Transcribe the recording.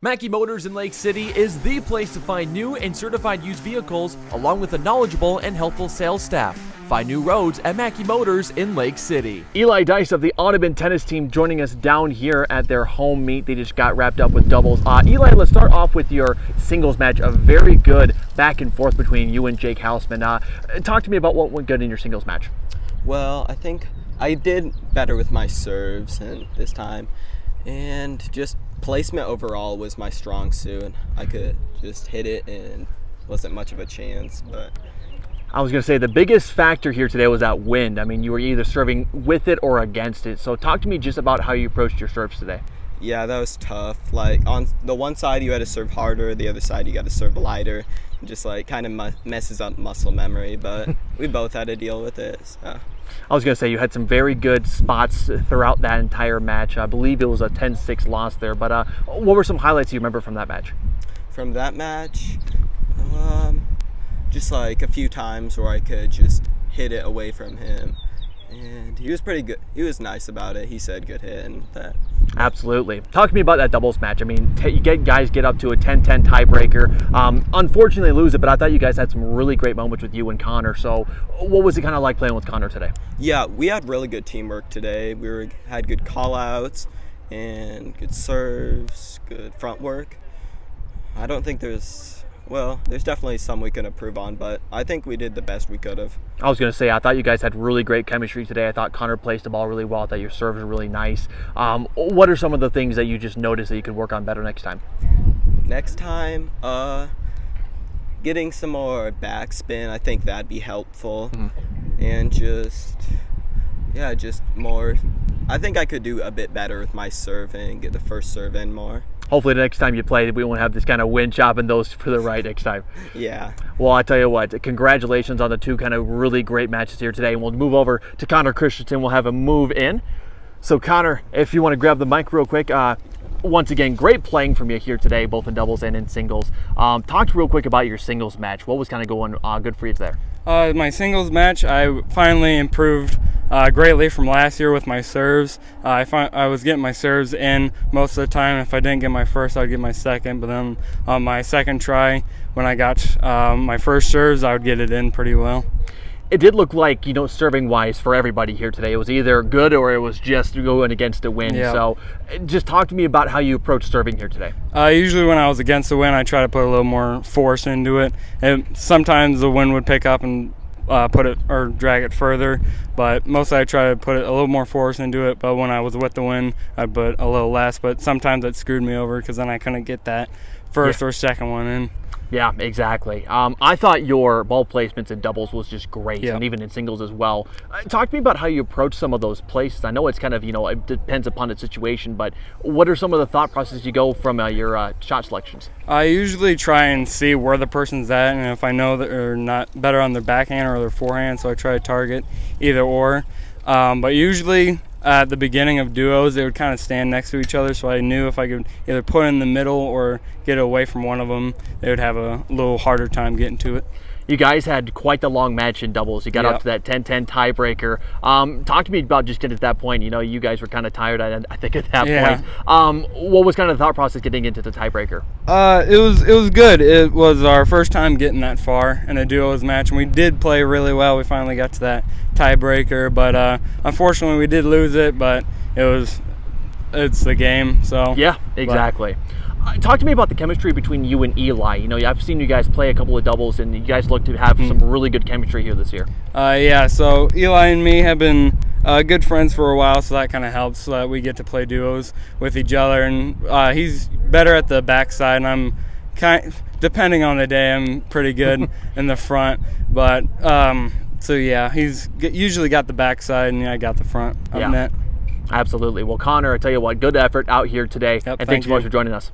Mackey Motors in Lake City is the place to find new and certified used vehicles, along with a knowledgeable and helpful sales staff. Find new roads at Mackey Motors in Lake City. Eli Deist of the Audubon tennis team joining us down here at their home meet. They just got wrapped up with doubles. Eli, let's start off with your singles match. A very good back and forth between you and Jake Hausman. Talk to me about what went good in your singles match. Well, I think I did better with my serves this time, and just placement overall was my strong suit. I could just hit it and wasn't much of a chance. But I was going to say the biggest factor here today was that wind. I mean, you were either serving with it or against it. So talk to me just about how you approached your serves today. Yeah, that was tough. Like on the one side you had to serve harder, the other side you got to serve lighter. It just like kind of messes up muscle memory, but we both had to deal with it. So. I was going to say you had some very good spots throughout that entire match. I believe it was a 10-6 loss there, but what were some highlights you remember from that match? From that match, just like a few times where I could just hit it away from him, and he was pretty good. He was nice about it. He said good hit and that. Absolutely. Talk to me about that doubles match. I mean, you guys get up to a 10-10 tiebreaker. Unfortunately lose it, but I thought you guys had some really great moments with you and Connor. So what was it kind of like playing with Connor today? Yeah, we had really good teamwork today. We had good call-outs and good serves, good front work. I don't think there's definitely some we can improve on, but I think we did the best we could have. I was going to say, I thought you guys had really great chemistry today. I thought Connor placed the ball really well. I thought your serves were really nice. What are some of the things that you just noticed that you could work on better next time? Next time, getting some more backspin, I think that'd be helpful. And just more. I think I could do a bit better with my serving, get the first serve in more. Hopefully the next time you play, we won't have this kind of wind chopping those for the right next time. Yeah. Well, I tell you what, congratulations on the two kind of really great matches here today. And we'll move over to Connor Christensen. We'll have him move in. So Connor, if you want to grab the mic real quick, once again, great playing from you here today, both in doubles and in singles. Talk real quick about your singles match. What was kind of going good for you there? My singles match, I finally improved greatly from last year with my serves. I was getting my serves in most of the time. If I didn't get my first, I'd get my second. But then on my second try, when I got my first serves, I would get it in pretty well. It did look like, serving-wise for everybody here today, it was either good or it was just going against the wind. Yeah. So just talk to me about how you approach serving here today. Usually when I was against the wind, I try to put a little more force into it. And sometimes the wind would pick up and put it or drag it further, but mostly I try to put a little more force into it. But when I was with the wind, I'd put a little less. But sometimes that screwed me over because then I couldn't get that first or second one in. Yeah, exactly. I thought your ball placements in doubles was just great, and even in singles as well. Talk to me about how you approach some of those places. I know it's kind of, it depends upon the situation, but what are some of the thought processes you go from your shot selections? I usually try and see where the person's at, and if I know that they're not better on their backhand or their forehand, so I try to target either or. But usually at the beginning of duos, they would kind of stand next to each other, so I knew if I could either put in the middle or get away from one of them, they would have a little harder time getting to it. You guys had quite the long match in doubles. You got up to that 10-10 tiebreaker. Talk to me about just getting at that point. You guys were kind of tired, I think, at that point. What was kind of the thought process getting into the tiebreaker? It was good. It was our first time getting that far in a duos match, and we did play really well. We finally got to that tiebreaker, but unfortunately we did lose it, but it's the game. So yeah, exactly. Talk to me about the chemistry between you and Eli. I've seen you guys play a couple of doubles, and you guys look to have some really good chemistry here this year. So Eli and me have been good friends for a while, so that kind of helps so that we get to play duos with each other. And he's better at the backside, and I'm depending on the day, I'm pretty good in the front. But he's usually got the backside, and I got the front of net. Absolutely. Well, Connor, I tell you what, good effort out here today, and thanks so much for joining us.